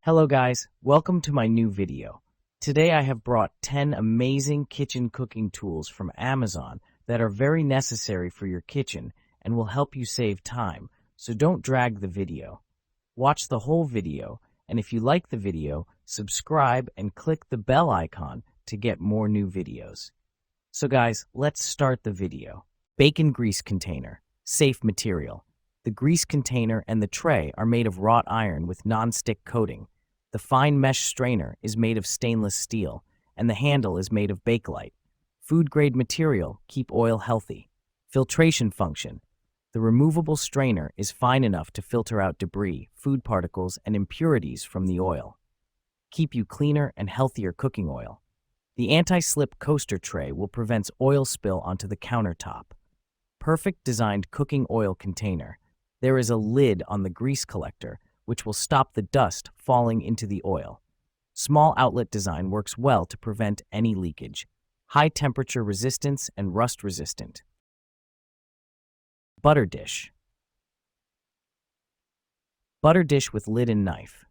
Hello guys, welcome to my new video. Today I have brought 10 amazing kitchen cooking tools from Amazon that are very necessary for your kitchen and will help you save time, so don't drag the video. Watch the whole video, and if you like the video, subscribe and click the bell icon to get more new videos. So guys, let's start the video. Bacon grease container, safe material. The grease container and the tray are made of wrought iron with non-stick coating. The fine mesh strainer is made of stainless steel, and the handle is made of Bakelite. Food-grade material, keep oil healthy. Filtration function. The removable strainer is fine enough to filter out debris, food particles, and impurities from the oil. Keep you cleaner and healthier cooking oil. The anti-slip coaster tray will prevent oil spill onto the countertop. Perfect designed cooking oil container. There is a lid on the grease collector, which will stop the dust falling into the oil. Small outlet design works well to prevent any leakage. High temperature resistance and rust resistant. Butter dish. Butter dish with lid and knife.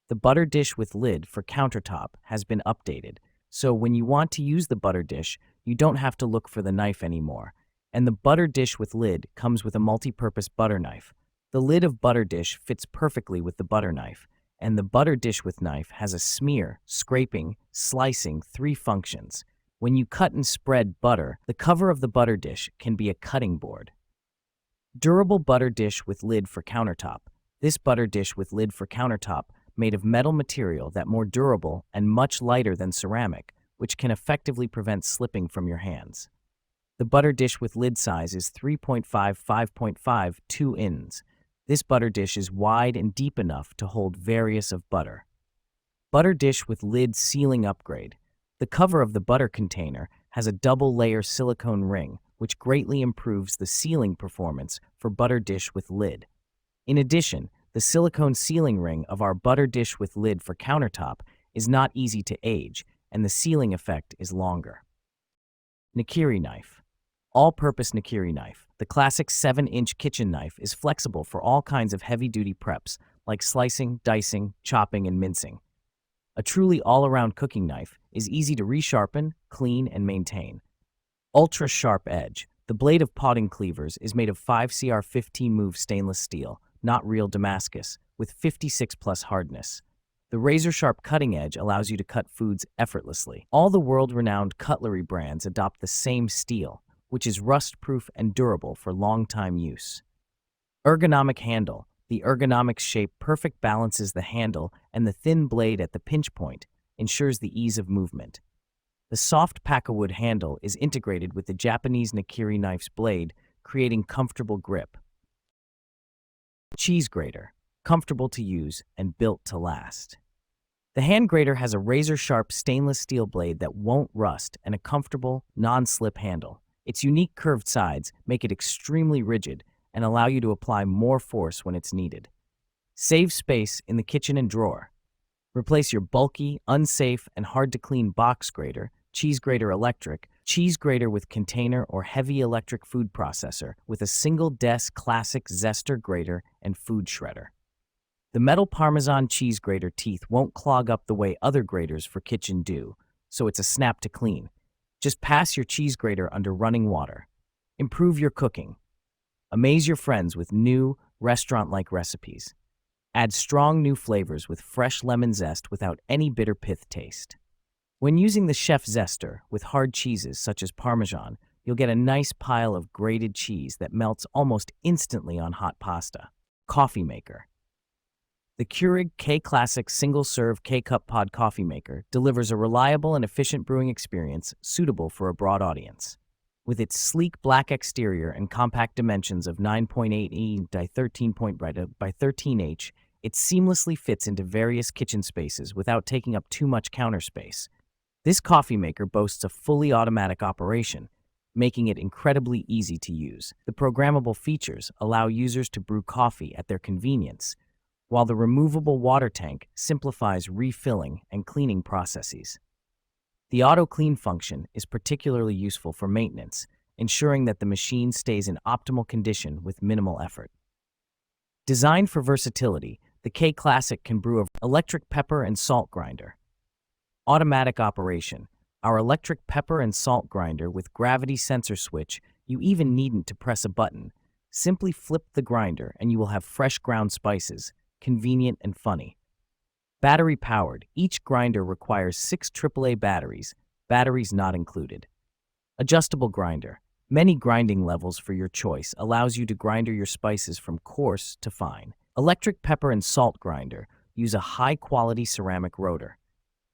The butter dish with lid for countertop has been updated, so when you want to use the butter dish, you don't have to look for the knife anymore. And the butter dish with lid comes with a multi-purpose butter knife. The lid of butter dish fits perfectly with the butter knife, and the butter dish with knife has a smear, scraping, slicing, 3 functions. When you cut and spread butter, the cover of the butter dish can be a cutting board. Durable butter dish with lid for countertop. This butter dish with lid for countertop made of metal material that more durable and much lighter than ceramic, which can effectively prevent slipping from your hands. The butter dish with lid size is 3.5 5.5 2 ins. This butter dish is wide and deep enough to hold various of butter. Butter dish with lid sealing upgrade. The cover of the butter container has a double-layer silicone ring, which greatly improves the sealing performance for butter dish with lid. In addition, the silicone sealing ring of our butter dish with lid for countertop is not easy to age, and the sealing effect is longer. Nakiri knife. All-purpose nakiri knife. The classic 7-inch kitchen knife is flexible for all kinds of heavy-duty preps, like slicing, dicing, chopping, and mincing. A truly all-around cooking knife is easy to resharpen, clean, and maintain. Ultra-sharp edge. The blade of potting cleavers is made of 5cr15 move stainless steel, not real Damascus, with 56+ hardness. The razor-sharp cutting edge allows you to cut foods effortlessly. All the world-renowned cutlery brands adopt the same steel, which is rust-proof and durable for long-time use. Ergonomic handle. The ergonomic shape perfect balances the handle, and the thin blade at the pinch point ensures the ease of movement. The soft pakkawood handle is integrated with the Japanese nakiri knife's blade, creating comfortable grip. Cheese grater. Comfortable to use and built to last. The hand grater has a razor-sharp stainless steel blade that won't rust and a comfortable, non-slip handle. Its unique curved sides make it extremely rigid and allow you to apply more force when it's needed. Save space in the kitchen and drawer. Replace your bulky, unsafe, and hard-to-clean box grater, cheese grater electric, cheese grater with container or heavy electric food processor with a single-desk classic zester grater and food shredder. The metal Parmesan cheese grater teeth won't clog up the way other graters for kitchen do, so it's a snap to clean. Just pass your cheese grater under running water. Improve your cooking. Amaze your friends with new, restaurant-like recipes. Add strong new flavors with fresh lemon zest without any bitter pith taste. When using the chef zester with hard cheeses such as Parmesan, you'll get a nice pile of grated cheese that melts almost instantly on hot pasta. Coffee maker. The Keurig K-Classic single-serve K-Cup pod coffee maker delivers a reliable and efficient brewing experience suitable for a broad audience. With its sleek black exterior and compact dimensions of 9.8 by 13.8 by 13H, it seamlessly fits into various kitchen spaces without taking up too much counter space. This coffee maker boasts a fully automatic operation, making it incredibly easy to use. The programmable features allow users to brew coffee at their convenience, while the removable water tank simplifies refilling and cleaning processes. The auto-clean function is particularly useful for maintenance, ensuring that the machine stays in optimal condition with minimal effort. Designed for versatility, The K Classic can brew a electric pepper and salt grinder. Automatic operation. Our electric pepper and salt grinder with gravity sensor switch, you even needn't to press a button. Simply flip the grinder and you will have fresh ground spices, convenient and funny. Battery powered. Each grinder requires 6 AAA batteries not included. Adjustable grinder. Many grinding levels for your choice allows you to grind your spices from coarse to fine. Electric pepper and salt grinder. Use a high-quality ceramic rotor.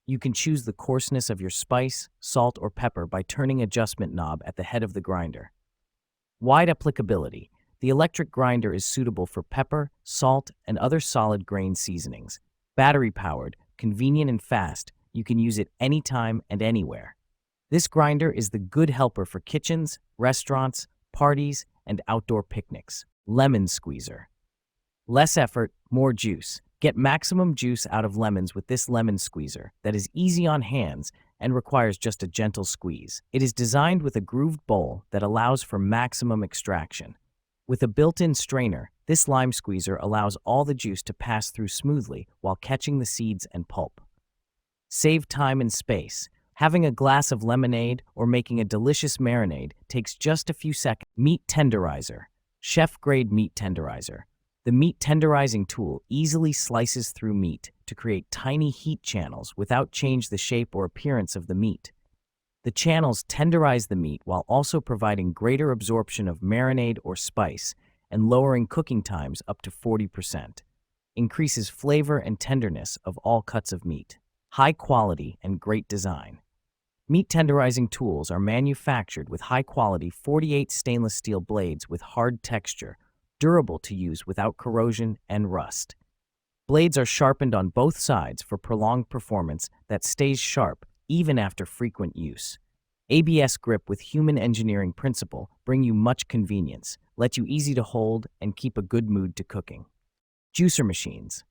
You can choose the coarseness of your spice, salt, or pepper by turning adjustment knob at the head of the grinder. Wide applicability. The electric grinder is suitable for pepper, salt, and other solid grain seasonings. Battery-powered, convenient and fast, you can use it anytime and anywhere. This grinder is the good helper for kitchens, restaurants, parties, and outdoor picnics. Lemon squeezer. Less effort, more juice. Get maximum juice out of lemons with this lemon squeezer that is easy on hands and requires just a gentle squeeze. It is designed with a grooved bowl that allows for maximum extraction. With a built-in strainer, this lime squeezer allows all the juice to pass through smoothly while catching the seeds and pulp. Save time and space. Having a glass of lemonade or making a delicious marinade takes just a few seconds. Meat tenderizer. Chef-grade meat tenderizer. The meat tenderizing tool easily slices through meat to create tiny heat channels without change the shape or appearance of the meat. The channels tenderize the meat while also providing greater absorption of marinade or spice and lowering cooking times up to 40%. Increases flavor and tenderness of all cuts of meat. High quality and great design. Meat tenderizing tools are manufactured with high-quality 48 stainless steel blades with hard texture, durable to use without corrosion and rust. Blades are sharpened on both sides for prolonged performance that stays sharp even after frequent use. ABS grip with human engineering principle bring you much convenience, let you easy to hold, and keep a good mood to cooking. Juicer machines.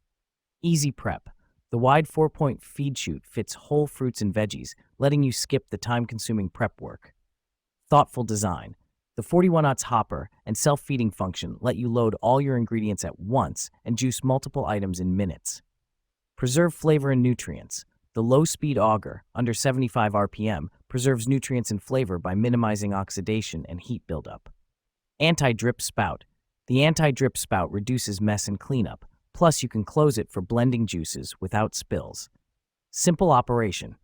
Easy prep. The wide 4-point feed chute fits whole fruits and veggies, letting you skip the time-consuming prep work. Thoughtful design. The 41-ounce hopper and self-feeding function let you load all your ingredients at once and juice multiple items in minutes. Preserve flavor and nutrients. The low-speed auger, under 75 RPM, preserves nutrients and flavor by minimizing oxidation and heat buildup. Anti-drip spout. The anti-drip spout reduces mess and cleanup, plus you can close it for blending juices without spills. Simple operation.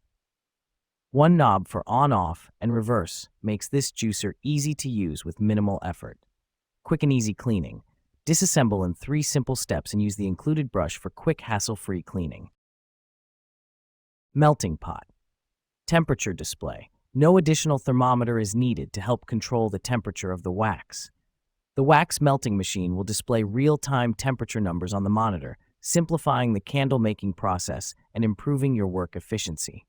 One knob for on-off and reverse makes this juicer easy to use with minimal effort. Quick and easy cleaning. Disassemble in 3 simple steps and use the included brush for quick, hassle-free cleaning. Melting pot. Temperature display. No additional thermometer is needed to help control the temperature of the wax. The wax melting machine will display real-time temperature numbers on the monitor, simplifying the candle making process and improving your work efficiency.